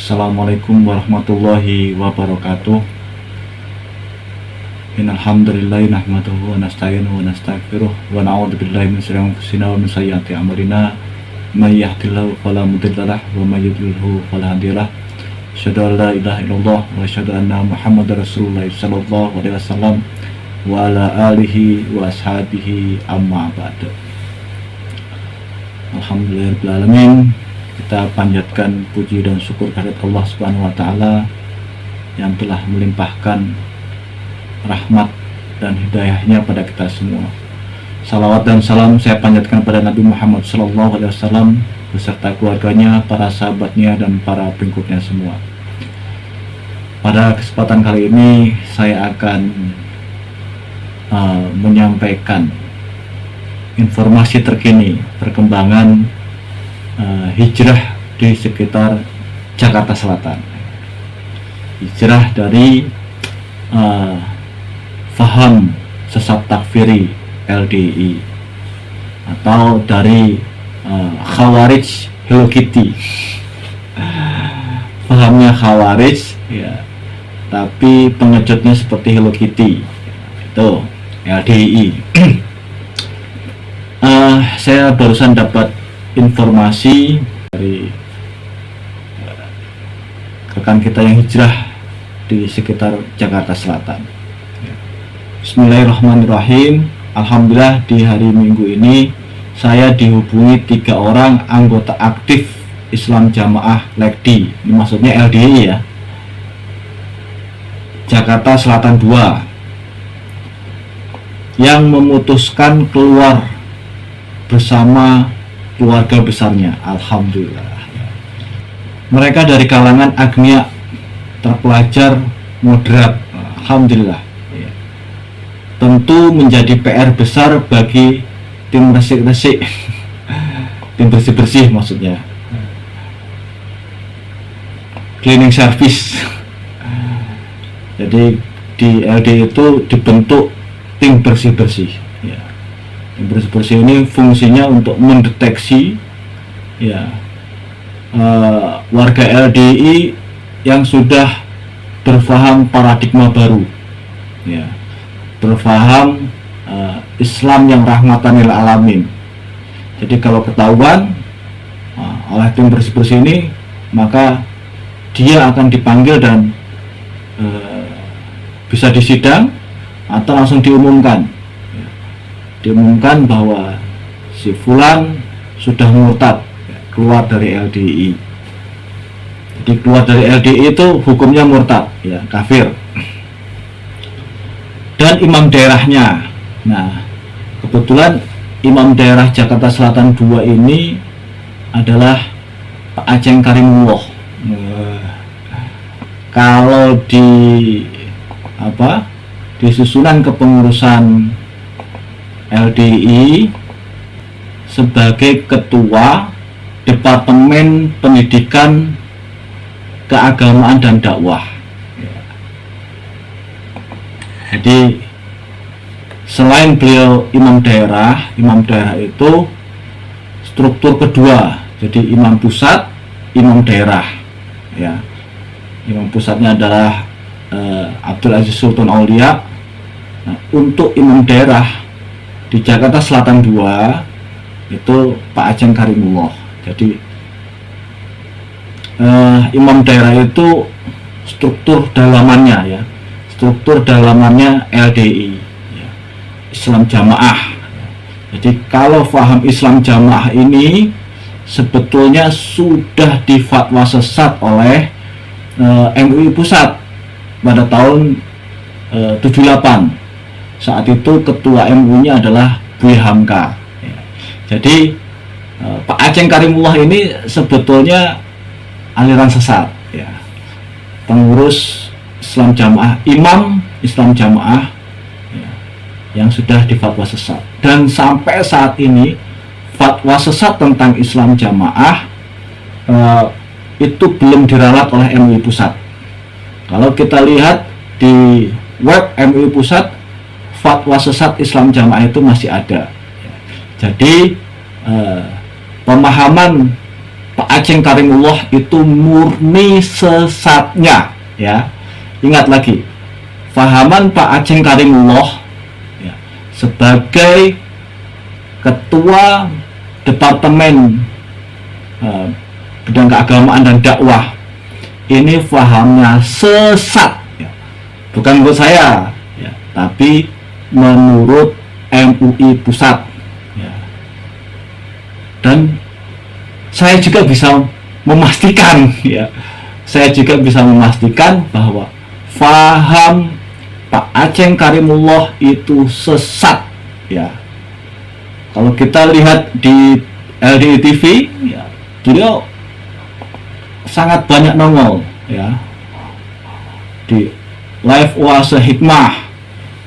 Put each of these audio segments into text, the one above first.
Assalamualaikum warahmatullahi wabarakatuh. Innal hamdalillah nahmaduhu wa nasta'inuhu wa nastaghfiruh wa na'udzu billahi min shururi anfusina wa min sayyiati a'malina. May yahdihillahu fala mudilla lahu wa may yudlilhu fala hadiya lahu. Asyhadu an la ilaha illallah wa asyhadu anna Muhammadar Rasulullah sallallahu alaihi wasallam wa ala alihi wa ashabihi amma ba'du. Alhamdulillahirabbil alamin. Kita panjatkan puji dan syukur kehadirat Allah Subhanahu wa taala yang telah melimpahkan rahmat dan hidayahnya pada kita semua. Salawat dan salam saya panjatkan pada Nabi Muhammad SAW beserta keluarganya, para sahabatnya, dan para pengikutnya semua. Pada kesempatan kali ini saya akan menyampaikan informasi terkini perkembangan hijrah di sekitar Jakarta Selatan. Hijrah dari faham sesat takfiri LDI atau dari Khawarij Hello Kitty. Fahamnya Khawarij ya, tapi pengejutnya seperti Hello Kitty. Itu LDI. Saya barusan dapat informasi dari rekan kita yang hijrah di sekitar Jakarta Selatan. Bismillahirrahmanirrahim. Alhamdulillah di hari Minggu ini saya dihubungi 3 orang anggota aktif Islam Jamaah LEKDI. Ini maksudnya LDI ya. Jakarta Selatan 2 yang memutuskan keluar bersama keluarga besarnya. Alhamdulillah. Mereka dari kalangan agnia, terpelajar, moderat. Alhamdulillah. Tentu menjadi PR besar bagi tim resik-resik, tim bersih-bersih maksudnya, cleaning service. Jadi di LD itu dibentuk tim bersih-bersih. Tim bersih-bersih ini fungsinya untuk mendeteksi warga LDI yang sudah berfaham paradigma baru, berfaham Islam yang rahmatan lil alamin. Jadi kalau ketahuan oleh tim bersih-bersih ini, maka dia akan dipanggil dan bisa disidang atau langsung diumumkan bahwa si fulan sudah murtad, keluar dari LDI. Jadi keluar dari LDI itu hukumnya murtad, ya, kafir. Dan imam daerahnya, nah kebetulan imam daerah Jakarta Selatan 2 ini adalah Pak Aceng Karimullah. Kalau di susunan kepengurusan LDI sebagai ketua Departemen Pendidikan, Keagamaan dan Dakwah. Jadi selain beliau imam daerah itu struktur kedua, jadi imam pusat, imam daerah. Ya, imam pusatnya adalah Abdul Aziz Sultan Aulia. Nah, untuk imam daerah di Jakarta Selatan 2 itu Pak Aceng Karimullah. Jadi imam daerah itu struktur dalamannya LDI, Islam Jamaah. Jadi kalau faham Islam Jamaah ini sebetulnya sudah difatwa sesat oleh MUI Pusat pada tahun 78. Saat itu ketua MUI-nya adalah Buya Hamka. Jadi Pak Aceng Karimullah ini sebetulnya aliran sesat, pengurus Islam Jamaah, imam Islam Jamaah yang sudah difatwa sesat. Dan sampai saat ini fatwa sesat tentang Islam Jamaah itu belum diralat oleh MUI Pusat. Kalau kita lihat di web MUI Pusat, fatwa sesat Islam Jamaah itu masih ada. Jadi pemahaman Pak Aceng Karimullah itu murni sesatnya, ya. Ingat lagi, fahaman Pak Aceng Karimullah ya, sebagai ketua departemen bidang keagamaan dan dakwah, ini fahamnya sesat, ya. Bukan menurut saya, ya, tapi menurut MUI Pusat, ya. Dan saya juga bisa memastikan, ya, saya juga bisa memastikan bahwa faham Pak Aceng Karimullah itu sesat, ya. Kalau kita lihat di LDI TV, ya, beliau sangat banyak nongol, ya, di live Oase Hikmah,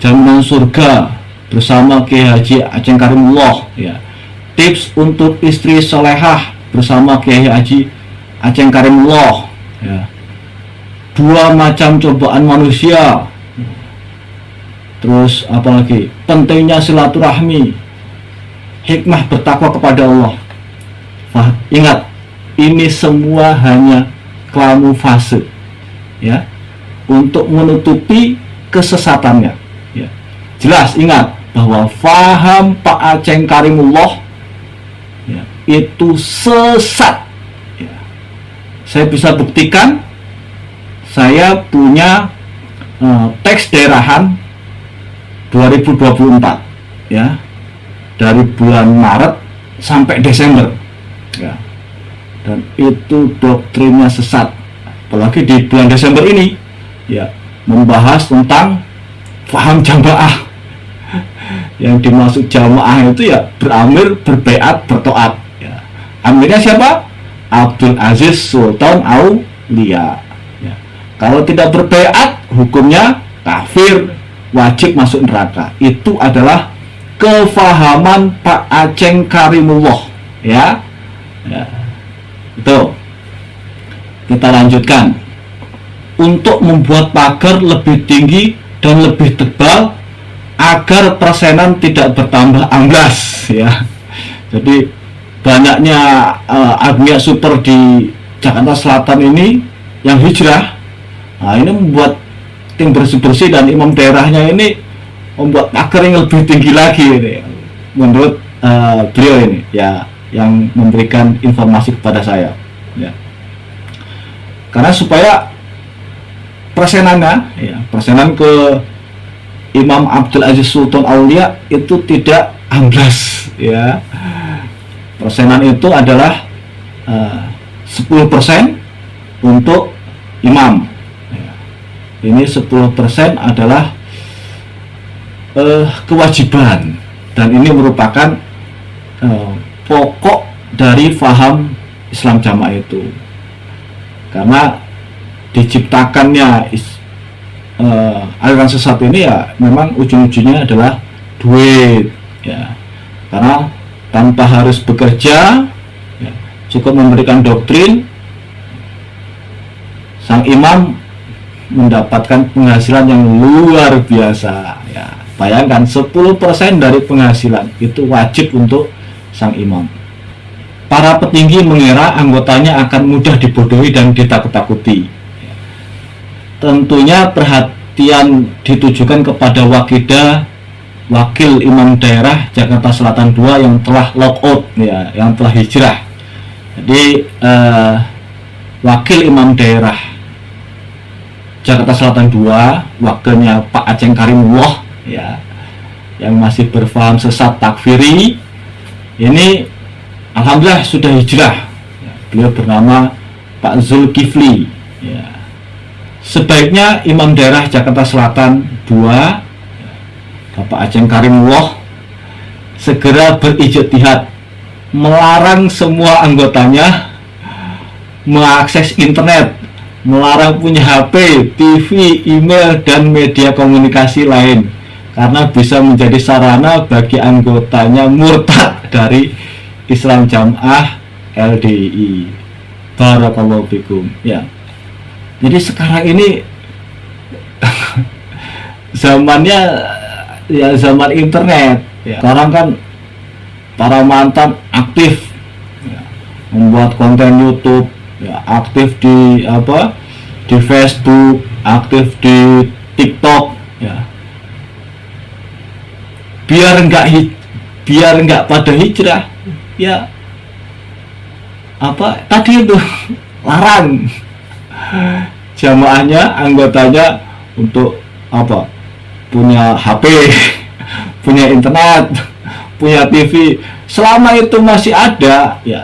Jaminan Surga bersama Kiai Haji Aceng Karimullah, ya, tips untuk istri solehah bersama Kiai Haji Aceng Karimullah, ya, 2 macam cobaan manusia, terus apalagi pentingnya silaturahmi, hikmah bertakwa kepada Allah. Ingat, ini semua hanya kamuflase, ya, untuk menutupi kesesatannya, ya. Jelas, ingat bahwa faham Pak Aceng Karimullah, ya, itu sesat, ya. Saya bisa buktikan, saya punya teks daerahan 2024, ya, dari bulan Maret sampai Desember, ya, dan itu doktrinnya sesat. Apalagi di bulan Desember ini, ya, membahas tentang faham jamaah. Yang dimaksud jamaah itu ya beramir, berbaiat, bertoat, ya. Amirnya siapa? Abdul Aziz Sultan Aulia, ya. Kalau tidak berbaiat, hukumnya kafir, wajib masuk neraka. Itu adalah kefahaman Pak Aceng Karimullah, ya, ya. Itu kita lanjutkan. Untuk membuat pagar lebih tinggi dan lebih tebal agar persenan tidak bertambah amblas, ya. Jadi banyaknya agnia super di Jakarta Selatan ini yang hijrah, nah ini membuat tim bersih-bersih dan imam daerahnya ini membuat pagar yang lebih tinggi lagi ini, menurut beliau ini, ya, yang memberikan informasi kepada saya, ya. Karena supaya persenannya, ya, persenan ke Imam Abdul Aziz Sultan Aulia itu tidak amblas, ya. Persenan itu adalah 10% untuk imam, ya. Ini 10% adalah kewajiban, dan ini merupakan pokok dari faham Islam jamaah itu, karena diciptakannya aliran sesat ini ya memang ujung-ujungnya adalah duit, ya. Karena tanpa harus bekerja, ya, cukup memberikan doktrin, sang imam mendapatkan penghasilan yang luar biasa, ya. Bayangkan 10% dari penghasilan itu wajib untuk sang imam. Para petinggi mengira anggotanya akan mudah dibodohi dan ditakut-takuti. Tentunya perhatian ditujukan kepada wakil imam daerah Jakarta Selatan 2 yang telah lockout, ya, yang telah hijrah. Jadi wakil imam daerah Jakarta Selatan 2, wakilnya Pak Aceng Karimullah, ya, yang masih berfaham sesat takfiri, ini alhamdulillah sudah hijrah, ya. Beliau bernama Pak Zulkifli, ya. Sebaiknya imam daerah Jakarta Selatan 2, Bapak Aceng Karimullah, segera berijtihad melarang semua anggotanya mengakses internet, melarang punya HP, TV, email, dan media komunikasi lain, karena bisa menjadi sarana bagi anggotanya murtad dari Islam Jamaah LDI. Barakallahu fikum, ya. Jadi sekarang ini zamannya ya zaman internet, ya. Sekarang kan para mantan aktif, ya, membuat konten YouTube, ya, aktif di di Facebook, aktif di TikTok, ya, biar nggak pada hijrah, ya tadi itu larang jamaahnya, anggotanya untuk punya HP, punya internet, punya TV. Selama itu masih ada, ya,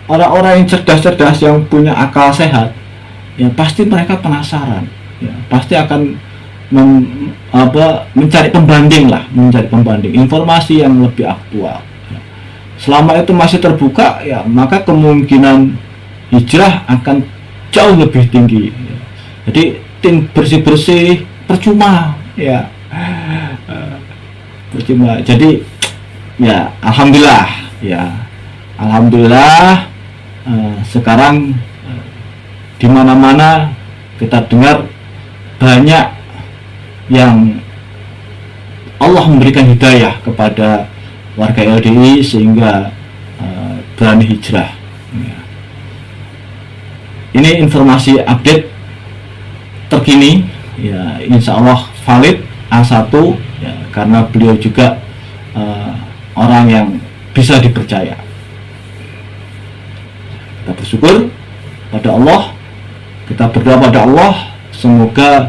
orang-orang yang cerdas-cerdas yang punya akal sehat, ya pasti mereka penasaran, ya pasti akan mencari pembanding informasi yang lebih aktual. Selama itu masih terbuka, ya maka kemungkinan hijrah akan jauh lebih tinggi. Jadi bersih-bersih percuma, ya, percuma. Jadi ya alhamdulillah, sekarang di mana-mana kita dengar banyak yang Allah memberikan hidayah kepada warga LDI sehingga berani hijrah. Ya. Ini informasi update terkini, ya, insya Allah valid A1, ya, karena beliau juga orang yang bisa dipercaya. Kita bersyukur pada Allah, kita berdoa pada Allah, semoga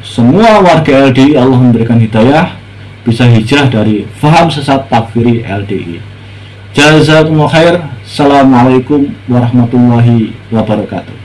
semua warga LDI Allah memberikan hidayah, bisa hijrah dari faham sesat takfiri LDI. Jazakumullah khair. Assalamualaikum warahmatullahi wabarakatuh.